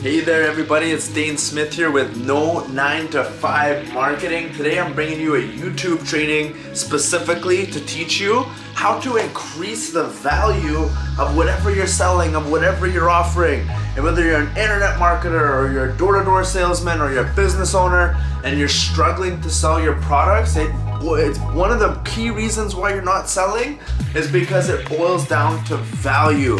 Hey there everybody, it's Daine Smith here with No 9 to 5 Marketing. Today I'm bringing you a YouTube training specifically to teach you how to increase the value of whatever you're selling, of whatever you're offering. And whether you're an internet marketer or you're a door-to-door salesman or you're a business owner and you're struggling to sell your products, it's one of the key reasons why you're not selling is because it boils down to value.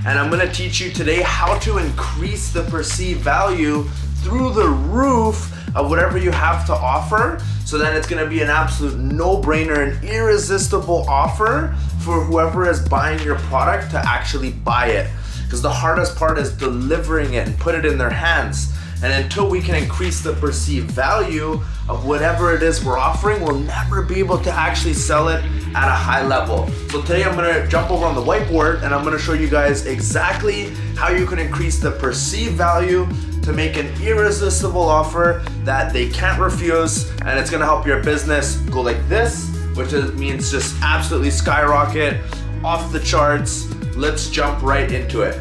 And I'm gonna teach you today how to increase the perceived value through the roof of whatever you have to offer, so that it's gonna be an absolute no-brainer, an irresistible offer for whoever is buying your product to actually buy it. Because the hardest part is delivering it and put it in their hands. And until we can increase the perceived value of whatever it is we're offering, we'll never be able to actually sell it at a high level. So today I'm gonna jump over on the whiteboard and I'm gonna show you guys exactly how you can increase the perceived value to make an irresistible offer that they can't refuse, and it's gonna help your business go like this, which means just absolutely skyrocket, off the charts. Let's jump right into it.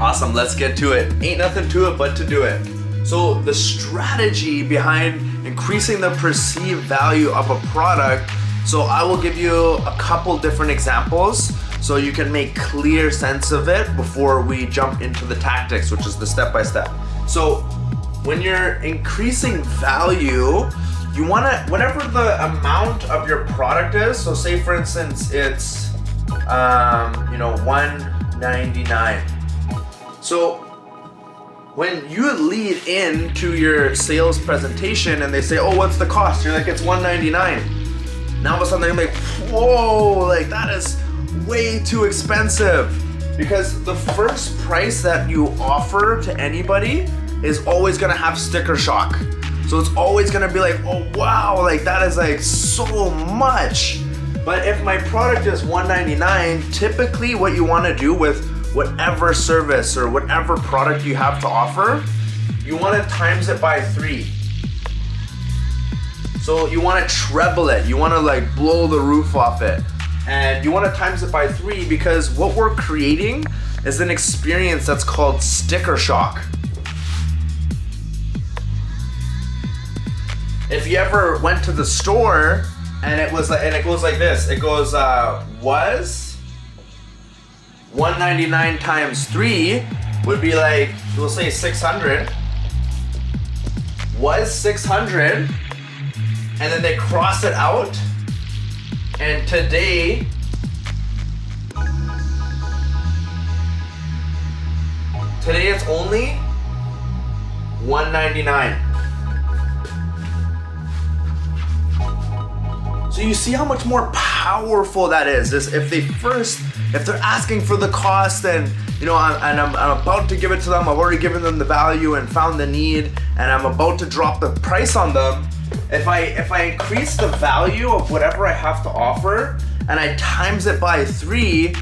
Awesome, let's get to it. Ain't nothing to it but to do it. So the strategy behind increasing the perceived value of a product, so I will give you a couple different examples so you can make clear sense of it before we jump into the tactics, which is the step-by-step. So when you're increasing value, you wanna, whatever the amount of your product is, so say for instance it's $199. So when you lead into your sales presentation and they say, oh, what's the cost? You're like, it's $199. Now all of a sudden they're like, whoa, like that is way too expensive. Because the first price that you offer to anybody is always gonna have sticker shock. So it's always gonna be like, oh wow, like that is like so much. But if my product is $199, typically what you wanna do with whatever service or whatever product you have to offer, you want to times it by 3. So you want to treble it, you want to like blow the roof off it, and you want to times it by 3 because what we're creating is an experience that's called sticker shock. If you ever went to the store and it was like, and it goes like this, it goes was $199 times 3 would be like, we'll say 600, was 600, and then they cross it out, and today it's only $199. So you see how much more powerful that is if they're asking for the cost and I'm about to give it to them, I've already given them the value and found the need, and I'm about to drop the price on them. If I increase the value of whatever I have to offer and I times it by 3,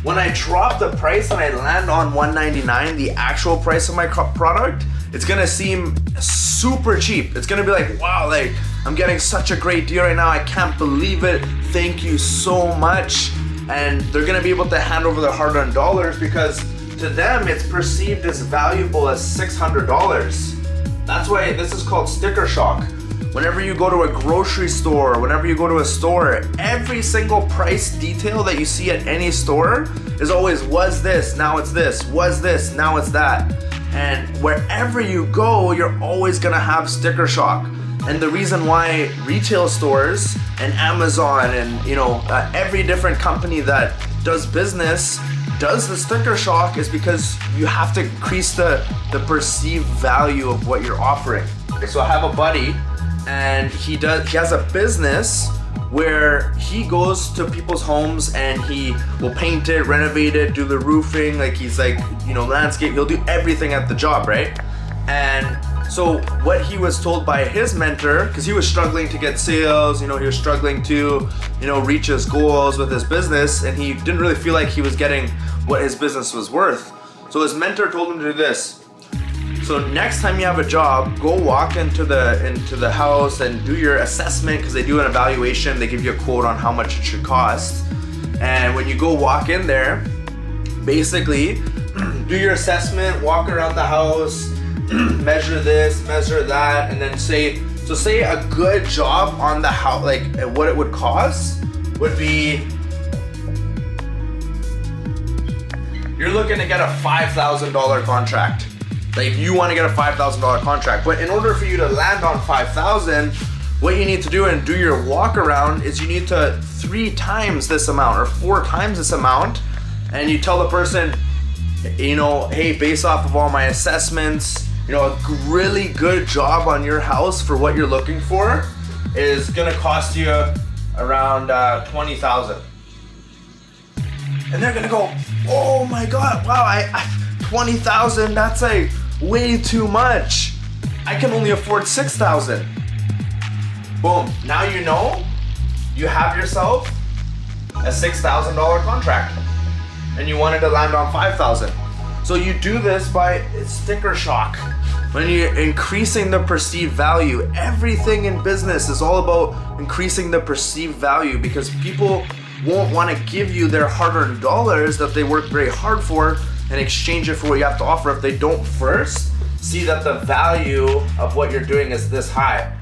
when I drop the price and I land on $199, the actual price of my product, it's gonna seem super cheap. It's gonna be like, wow, like I'm getting such a great deal right now. I can't believe it. Thank you so much. And they're gonna be able to hand over their hard-earned dollars because to them it's perceived as valuable as $600. That's why this is called sticker shock. Whenever you go to a grocery store, whenever you go to a store, every single price detail that you see at any store is always was this, now it's this, was this, now it's that. And wherever you go, you're always gonna have sticker shock. And the reason why retail stores and Amazon and every different company that does business does the sticker shock is because you have to increase the perceived value of what you're offering. So I have a buddy, and he has a business where he goes to people's homes and he will paint it, renovate it, do the roofing, like he's like, landscape, he'll do everything at the job, right? And so what he was told by his mentor, because he was struggling to get sales, he was struggling to, reach his goals with his business, and he didn't really feel like he was getting what his business was worth. So his mentor told him to do this. So next time you have a job, go walk into the house and do your assessment, because they do an evaluation. They give you a quote on how much it should cost. And when you go walk in there, basically do your assessment, walk around the house, measure this, measure that, and then say a good job on the house, like what it would cost would be, you're looking to get a $5,000 contract. Like you want to get a $5,000 contract, but in order for you to land on 5,000, what you need to do and do your walk around is you need to 3 times this amount or 4 times this amount, and you tell the person, you know, hey, based off of all my assessments, you know, a really good job on your house for what you're looking for is gonna cost you around 20,000. And they're gonna go, oh my God, wow, I 20,000, that's like way too much. I can only afford 6,000. Boom, now you know you have yourself a $6,000 contract and you wanted to land on 5,000. So you do this by sticker shock. When you're increasing the perceived value, everything in business is all about increasing the perceived value, because people won't want to give you their hard-earned dollars that they work very hard for and exchange it for what you have to offer if they don't first see that the value of what you're doing is this high.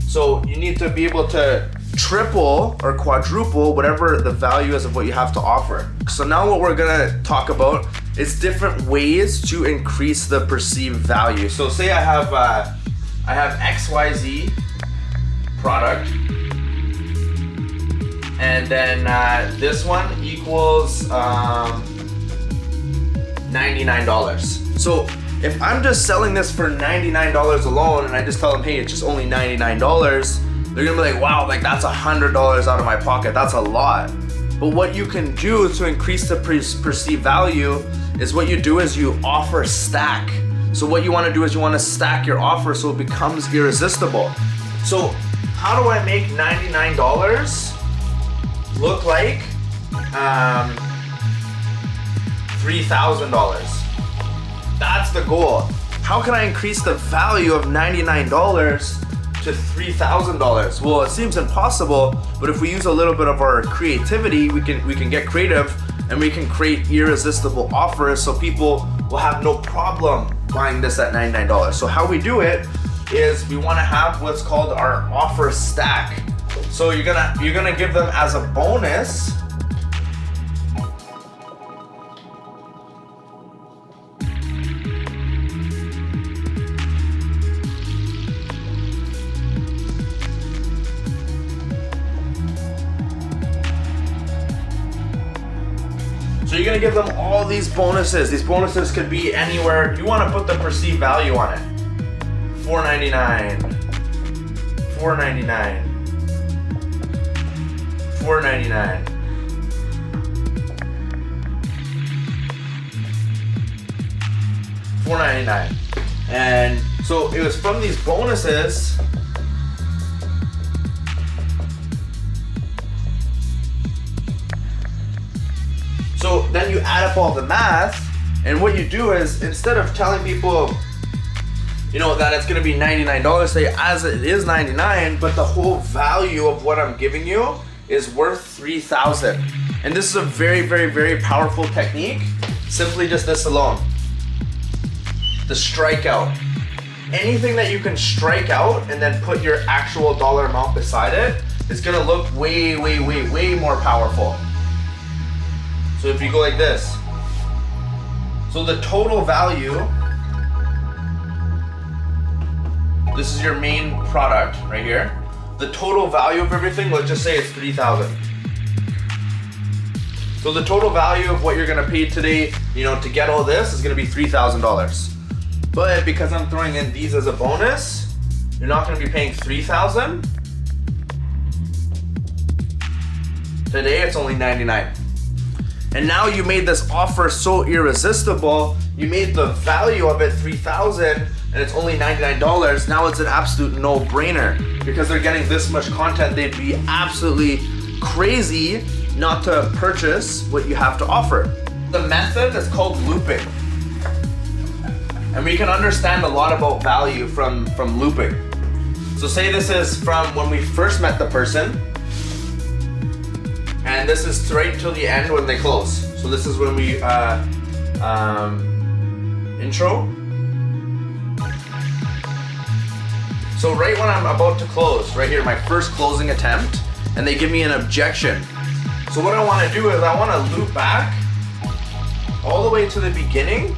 So you need to be able to triple or quadruple whatever the value is of what you have to offer. So now what we're gonna talk about is different ways to increase the perceived value. So say I have XYZ product, and then this one equals $99. So if I'm just selling this for $99 alone and I just tell them, hey, it's just only $99, they're gonna be like, wow, like that's $100 out of my pocket, that's a lot. But what you can do to increase the perceived value is what you do is you offer stack. So what you wanna do is you wanna stack your offer so it becomes irresistible. So how do I make $99 look like $3,000? That's the goal. How can I increase the value of $99 to $3,000? Well, it seems impossible, but if we use a little bit of our creativity, we can get creative and we can create irresistible offers so people will have no problem buying this at $99. So how we do it is we want to have what's called our offer stack. So you're gonna give them as a bonus So you're gonna give them all these bonuses. These bonuses could be anywhere. You wanna put the perceived value on it. $4.99, $4.99, $4.99. $4.99. And so it was from these bonuses. So then you add up all the math, and what you do is, instead of telling people, you know, that it's gonna be $99, say as it is $99, but the whole value of what I'm giving you is worth $3,000. And this is a very, very, very powerful technique. Simply just this alone. The strikeout. Anything that you can strike out and then put your actual dollar amount beside it is gonna look way, way, way, way more powerful. So if you go like this, so the total value, this is your main product right here. The total value of everything, let's just say it's $3,000. So the total value of what you're gonna pay today, you know, to get all this is gonna be $3,000. But because I'm throwing in these as a bonus, you're not gonna be paying $3,000. Today it's only $99. And now you made this offer so irresistible, you made the value of it $3,000 and it's only $99. Now it's an absolute no-brainer because they're getting this much content. They'd be absolutely crazy not to purchase what you have to offer. The method is called looping. And we can understand a lot about value from looping. So say this is from when we first met the person, and this is right till the end when they close. So this is when we intro. So right when I'm about to close, right here, my first closing attempt, and they give me an objection. So what I want to do is I want to loop back all the way to the beginning,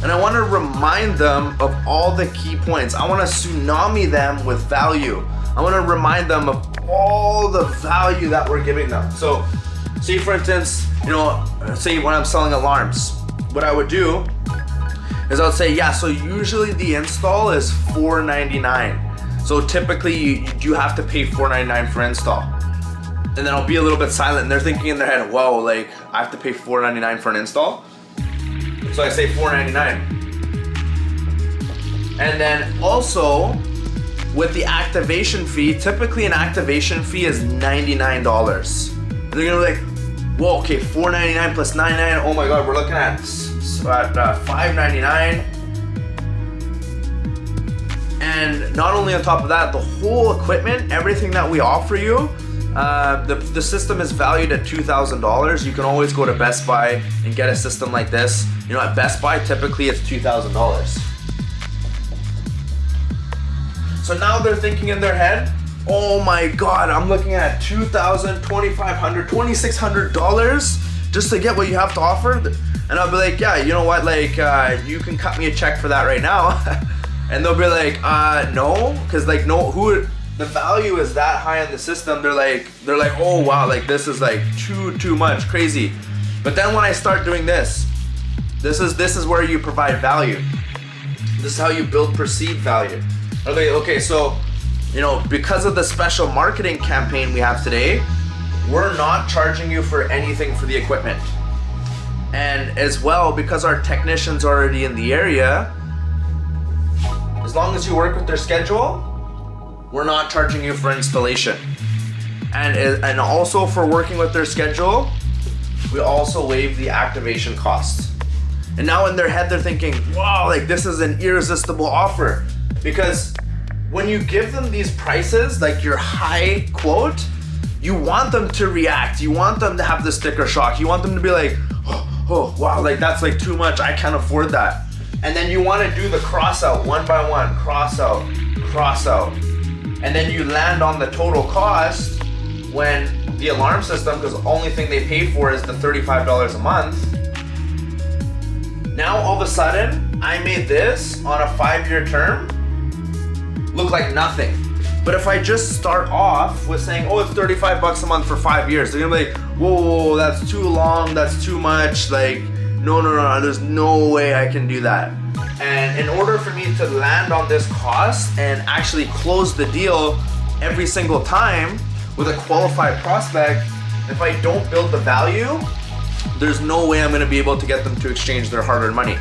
and I want to remind them of all the key points. I want to tsunami them with value. I want to remind them of all the value that we're giving them. So say for instance, say when I'm selling alarms, what I would do is I would say, yeah, so usually the install is $4.99. So typically you have to pay $4.99 for install. And then I'll be a little bit silent and they're thinking in their head, whoa, like I have to pay $4.99 for an install? So I say $4.99. And then also with the activation fee, typically an activation fee is $99. And they're gonna be like, whoa, okay, $4.99 plus $99, oh my God, we're looking at $5.99. And not only on top of that, the whole equipment, everything that we offer you, the system is valued at $2,000. You can always go to Best Buy and get a system like this. At Best Buy, typically it's $2,000. So now they're thinking in their head, oh my God, I'm looking at $2,000, $2,500, $2,600 just to get what you have to offer. And I'll be like, yeah, you know what, like you can cut me a check for that right now. And they'll be like, no, because like the value is that high in the system. They're like, oh wow, like this is like too much, crazy. But then when I start doing this is where you provide value. This is how you build perceived value. Okay, so because of the special marketing campaign we have today, we're not charging you for anything for the equipment. And as well, because our technicians are already in the area, as long as you work with their schedule, we're not charging you for installation. And also for working with their schedule, we also waive the activation costs. And now in their head, they're thinking, wow, like this is an irresistible offer. Because when you give them these prices, like your high quote, you want them to react. You want them to have the sticker shock. You want them to be like, oh wow, like that's like too much. I can't afford that. And then you want to do the cross out one by one, cross out. And then you land on the total cost when the alarm system, because the only thing they pay for is the $35 a month. Now all of a sudden, I made this on a 5-year term look like nothing. But if I just start off with saying, oh, it's $35 a month for 5 years, they're gonna be like, whoa, that's too long, that's too much, like, no, there's no way I can do that. And in order for me to land on this cost and actually close the deal every single time with a qualified prospect, if I don't build the value, there's no way I'm gonna be able to get them to exchange their hard-earned money.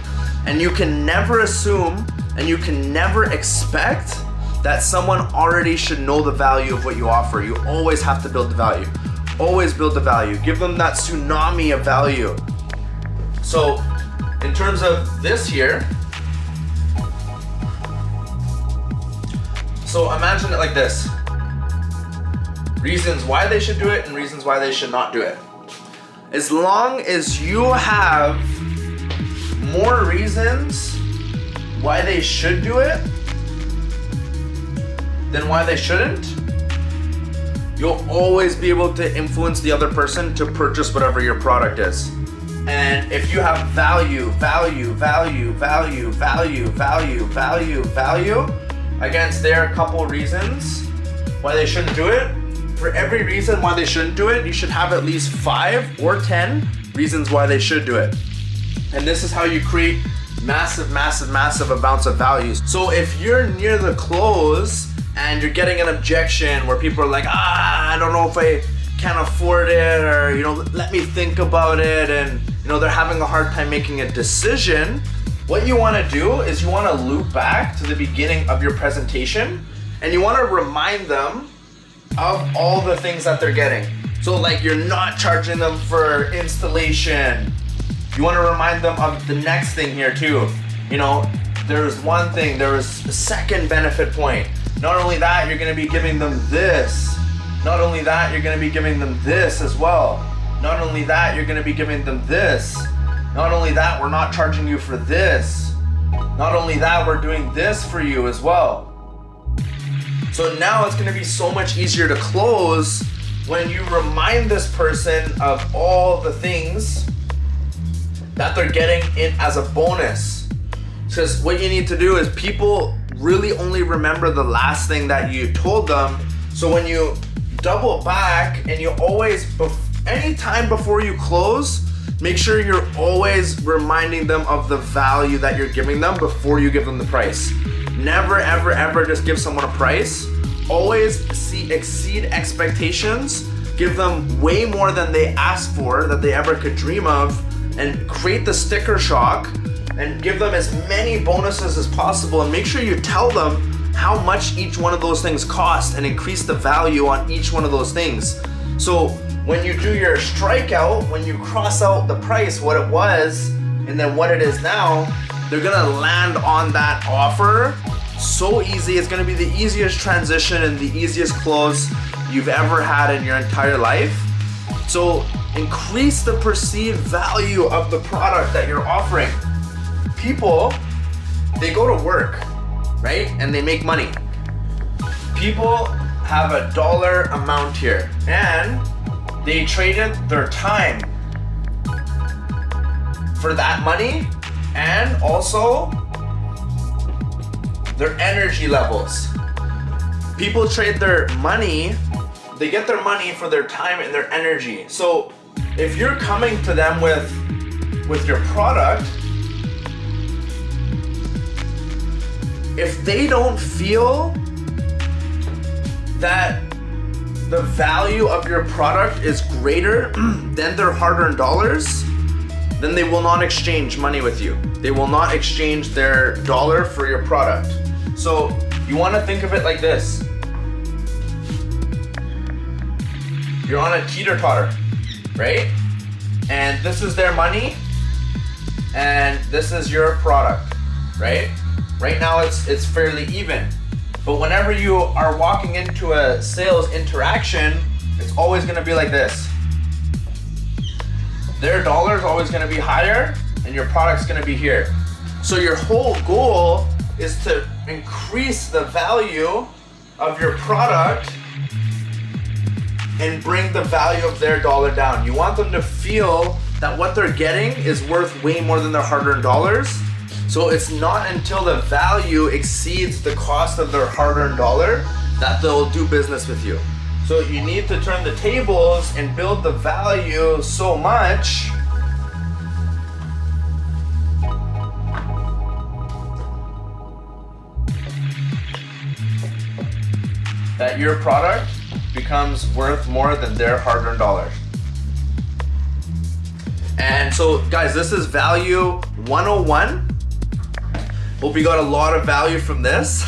And you can never assume and you can never expect that someone already should know the value of what you offer. You always have to build the value. Always build the value. Give them that tsunami of value. So in terms of this here, so imagine it like this. Reasons why they should do it and reasons why they should not do it. As long as you have more reasons why they should do it than why they shouldn't, you'll always be able to influence the other person to purchase whatever your product is. And if you have value against their couple reasons why they shouldn't do it, for every reason why they shouldn't do it, you should have at least 5 or 10 reasons why they should do it. And this is how you create massive amounts of values. So if you're near the close and you're getting an objection where people are like, I don't know if I can afford it, or let me think about it, and they're having a hard time making a decision, what you want to do is you want to loop back to the beginning of your presentation and you want to remind them of all the things that they're getting. So like, you're not charging them for installation. You want to remind them of the next thing here too. There's one thing, there's a second benefit point. Not only that, you're going to be giving them this. Not only that, you're going to be giving them this as well. Not only that, you're going to be giving them this. Not only that, we're not charging you for this. Not only that, we're doing this for you as well. So now it's gonna be so much easier to close when you remind this person of all the things that they're getting in as a bonus. Because what you need to do is people really only remember the last thing that you told them. So when you double back and you always, anytime before you close, make sure you're always reminding them of the value that you're giving them before you give them the price. Never, ever, ever just give someone a price. Always exceed expectations. Give them way more than they asked for, that they ever could dream of, and create the sticker shock and give them as many bonuses as possible, and make sure you tell them how much each one of those things cost and increase the value on each one of those things. So when you do your strikeout, when you cross out the price, what it was, and then what it is now, they're gonna land on that offer so easy. It's gonna be the easiest transition and the easiest close you've ever had in your entire life. So increase the perceived value of the product that you're offering. People, they go to work, right? And they make money. People have a dollar amount here, and they traded their time for that money, and also their energy levels. People trade their money, they get their money for their time and their energy. So if you're coming to them with your product, if they don't feel that the value of your product is greater than their hard-earned dollars, then they will not exchange money with you. They will not exchange their dollar for your product. So you want to think of it like this. You're on a teeter-totter, right? And this is their money, and this is your product, right? Right now it's fairly even. But whenever you are walking into a sales interaction, it's always gonna be like this. Their dollar is always gonna be higher, and your product's gonna be here. So your whole goal is to increase the value of your product and bring the value of their dollar down. You want them to feel that what they're getting is worth way more than their hard-earned dollars. So it's not until the value exceeds the cost of their hard-earned dollar that they'll do business with you. So you need to turn the tables and build the value so much that your product becomes worth more than their hard-earned dollars. And so guys, this is value 101. Hope you got a lot of value from this.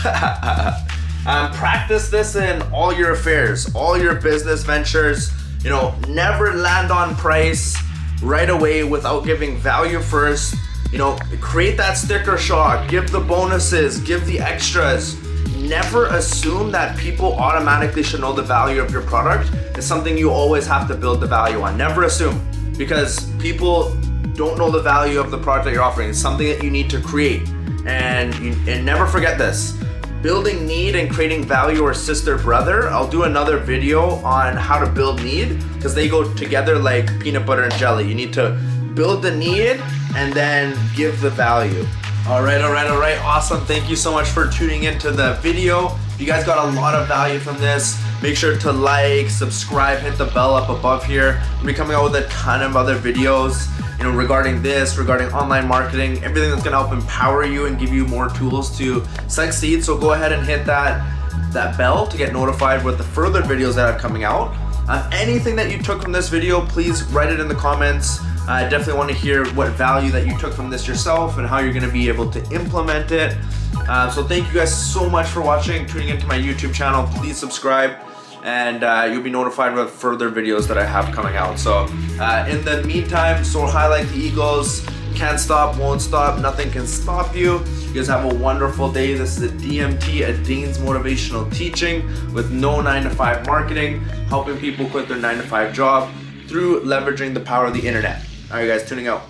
Practice this in all your affairs, all your business ventures. You know, never land on price right away without giving value first. You know, create that sticker shock, give the bonuses, give the extras. Never assume that people automatically should know the value of your product. It's something you always have to build the value on. Never assume, because people don't know the value of the product that you're offering. It's something that you need to create. And never forget this. Building need and creating value are sister brother. I'll do another video on how to build need, because they go together like peanut butter and jelly. You need to build the need and then give the value. All right, awesome. Thank you so much for tuning into the video. If you guys got a lot of value from this, make sure to like, subscribe, hit the bell up above here. We'll be coming out with a ton of other videos, you know, regarding this, regarding online marketing, everything that's gonna help empower you and give you more tools to succeed. So go ahead and hit that bell to get notified with the further videos that are coming out. Anything that you took from this video, please write it in the comments. I definitely want to hear what value that you took from this yourself and how you're going to be able to implement it. So thank you guys so much for watching, tuning into my YouTube channel. Please subscribe, and you'll be notified with further videos that I have coming out. So in the meantime, soar high like the eagles. Can't stop, won't stop, nothing can stop you. You guys have a wonderful day. This is a DMT, a Daine's Motivational Teaching, with no 9-to-5 marketing, helping people quit their 9-to-5 job through leveraging the power of the internet. All right, guys, tuning out.